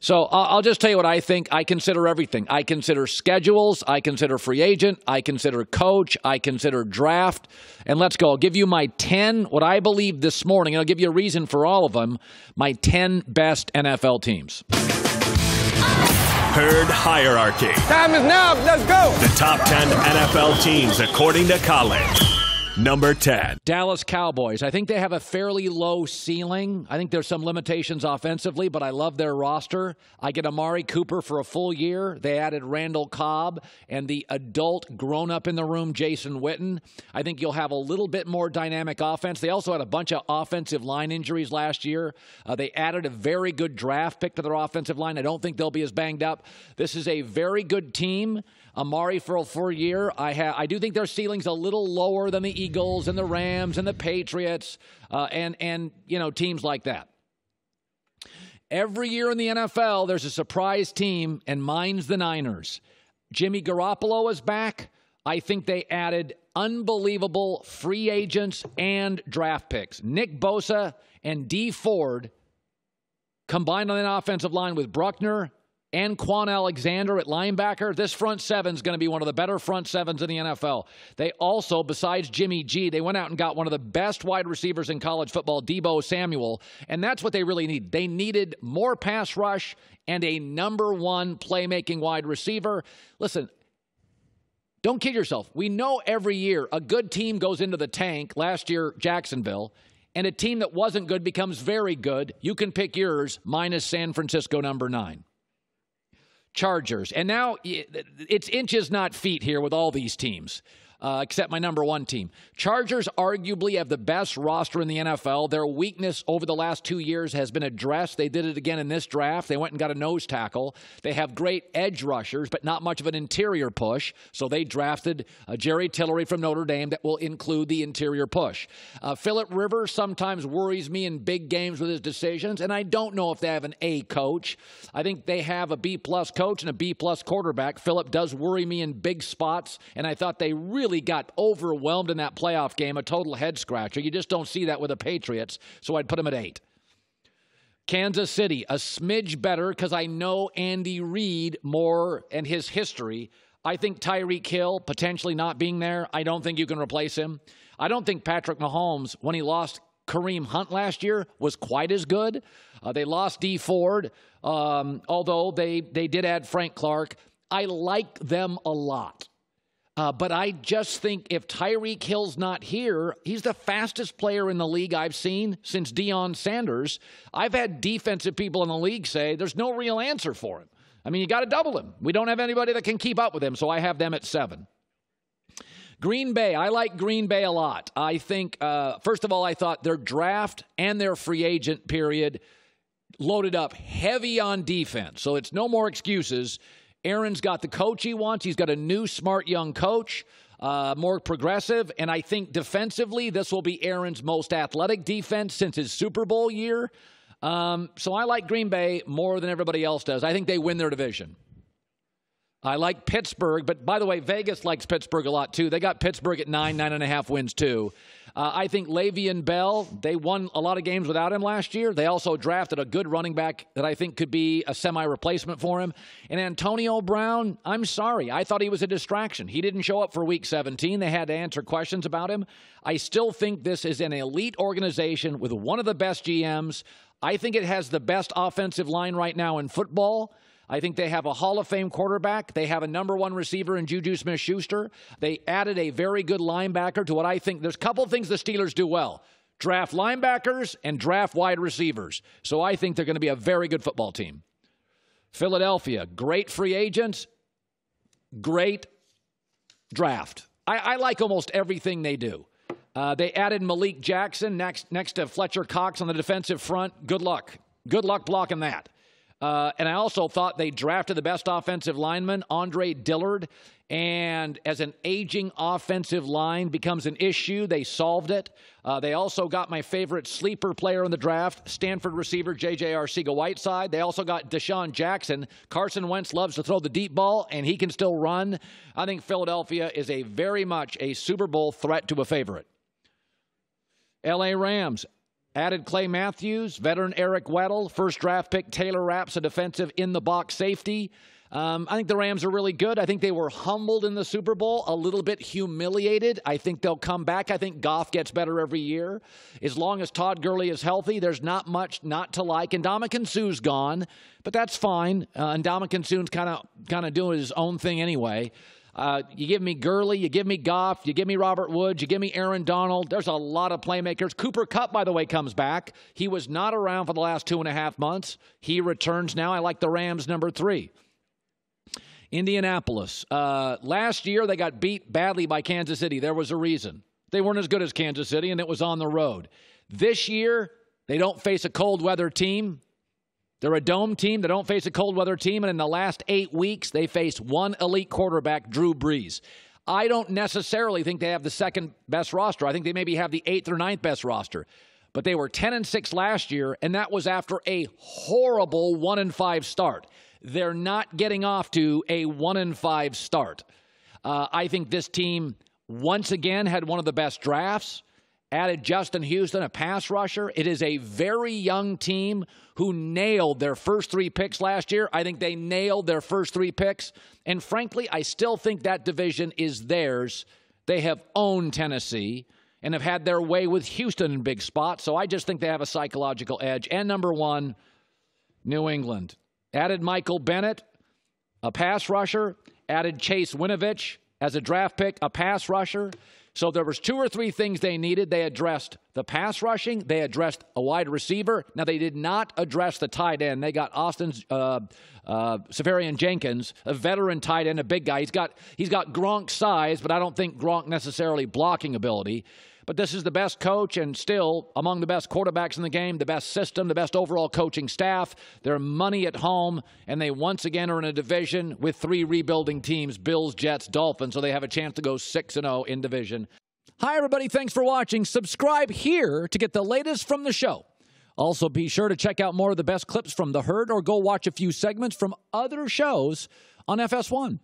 So I'll just tell you what I think. I consider everything. I consider schedules. I consider free agent. I consider coach. I consider draft. And let's go. I'll give you my 10, what I believe this morning, and I'll give you a reason for all of them, my 10 best NFL teams. Herd hierarchy. Time is now. Let's go. The top 10 NFL teams according to Colin. Number 10. Dallas Cowboys. I think they have a fairly low ceiling. I think there's some limitations offensively, but I love their roster. I get Amari Cooper for a full year. They added Randall Cobb and the adult grown-up in the room, Jason Witten. I think you'll have a little bit more dynamic offense. They also had a bunch of offensive line injuries last year. They added a very good draft pick to their offensive line. I don't think they'll be as banged up. This is a very good team. Amari for a full year. I do think their ceiling's a little lower than the Eagles and the Rams and the Patriots and teams like that. Every year in the NFL, there's a surprise team, and mine's the Niners. Jimmy Garoppolo is back. I think they added unbelievable free agents and draft picks. Nick Bosa and Dee Ford combined on an offensive line with Bruckner and Quan Alexander at linebacker. This front seven is going to be one of the better front sevens in the NFL. They also, besides Jimmy G, they went out and got one of the best wide receivers in college football, Deebo Samuel, and that's what they really need. They needed more pass rush and a number one playmaking wide receiver. Listen, don't kid yourself. We know every year a good team goes into the tank. Last year, Jacksonville. And a team that wasn't good becomes very good. You can pick yours, minus San Francisco, number 9. Chargers. And now it's inches, not feet here with all these teams, except my number 1 team. Chargers arguably have the best roster in the NFL. Their weakness over the last 2 years has been addressed. They did it again in this draft. They went and got a nose tackle. They have great edge rushers, but not much of an interior push. So they drafted Jerry Tillery from Notre Dame that will include the interior push. Phillip Rivers sometimes worries me in big games with his decisions, and I don't know if they have an A coach. I think they have a B-plus coach and a B-plus quarterback. Phillip does worry me in big spots, and I thought they really got overwhelmed in that playoff game, a total head-scratcher. You just don't see that with the Patriots, so I'd put them at 8. Kansas City, a smidge better because I know Andy Reid more and his history. I think Tyreek Hill potentially not being there, I don't think you can replace him. I don't think Patrick Mahomes, when he lost Kareem Hunt last year, was quite as good. They lost Dee Ford, although they did add Frank Clark. I like them a lot. But I just think if Tyreek Hill's not here, he's the fastest player in the league I've seen since Deion Sanders. I've had defensive people in the league say there's no real answer for him. I mean, you got to double him. We don't have anybody that can keep up with him, so I have them at 7. Green Bay, I like Green Bay a lot. I think, first of all, I thought their draft and their free agent period loaded up heavy on defense, so it's no more excuses. Aaron's got the coach he wants. He's got a new, smart, young coach, more progressive. And I think defensively, this will be Aaron's most athletic defense since his Super Bowl year. So I like Green Bay more than everybody else does. I think they win their division. I like Pittsburgh. But, by the way, Vegas likes Pittsburgh a lot, too. They got Pittsburgh at 9.5 wins, too. I think Le'Veon Bell, they won a lot of games without him last year. They also drafted a good running back that I think could be a semi-replacement for him. And Antonio Brown, I'm sorry. I thought he was a distraction. He didn't show up for Week 17. They had to answer questions about him. I still think this is an elite organization with one of the best GMs. I think it has the best offensive line right now in football. I think they have a Hall of Fame quarterback. They have a number 1 receiver in Juju Smith-Schuster. They added a very good linebacker to what I think. There's a couple things the Steelers do well. Draft linebackers and draft wide receivers. So I think they're going to be a very good football team. Philadelphia, great free agents, great draft. I like almost everything they do. They added Malik Jackson next to Fletcher Cox on the defensive front. Good luck. Good luck blocking that. And I also thought they drafted the best offensive lineman, Andre Dillard. And as an aging offensive line becomes an issue, they solved it. They also got my favorite sleeper player in the draft, Stanford receiver J.J. Arcega-Whiteside. They also got Deshaun Jackson. Carson Wentz loves to throw the deep ball, and he can still run. I think Philadelphia is very much a Super Bowl threat to a favorite. L.A. Rams. Added Clay Matthews, veteran Eric Weddle, first draft pick Taylor Rapps, a defensive in-the-box safety. I think the Rams are really good. I think they were humbled in the Super Bowl, a little bit humiliated. I think they'll come back. I think Goff gets better every year. As long as Todd Gurley is healthy, there's not much not to like. And Ndamukong Suh's gone, but that's fine. And Ndamukong Suh's kind of doing his own thing anyway. You give me Gurley, you give me Goff, you give me Robert Woods, you give me Aaron Donald. There's a lot of playmakers. Cooper Kupp, by the way, comes back. He was not around for the last 2.5 months. He returns now. I like the Rams number 3. Indianapolis. Last year, they got beat badly by Kansas City. There was a reason. They weren't as good as Kansas City, and it was on the road. This year, they don't face a cold-weather team. They're a dome team. They don't face a cold-weather team, and in the last 8 weeks, they faced one elite quarterback, Drew Brees. I don't necessarily think they have the second-best roster. I think they maybe have the 8th or 9th best roster. But they were 10-6 last year, and that was after a horrible 1-5 start. They're not getting off to a 1-5 start. I think this team, once again, had one of the best drafts, added Justin Houston, a pass rusher. It is a very young team who nailed their first 3 picks last year. I think they nailed their first 3 picks. And frankly, I still think that division is theirs. They have owned Tennessee and have had their way with Houston in big spots. So I just think they have a psychological edge. And number 1, New England. Added Michael Bennett, a pass rusher. Added Chase Winovich as a draft pick, a pass rusher. So there was 2 or 3 things they needed. They addressed the pass rushing. They addressed a wide receiver. Now, they did not address the tight end. They got Austin Seferian Jenkins, a veteran tight end, a big guy. He's got Gronk's size, but I don't think Gronk necessarily blocking ability. But this is the best coach and still among the best quarterbacks in the game, the best system, the best overall coaching staff. Their money at home, and they once again are in a division with 3 rebuilding teams, Bills, Jets, Dolphins, so they have a chance to go 6-0 in division. Hi, everybody. Thanks for watching. Subscribe here to get the latest from the show. Also, be sure to check out more of the best clips from The Herd or go watch a few segments from other shows on FS1.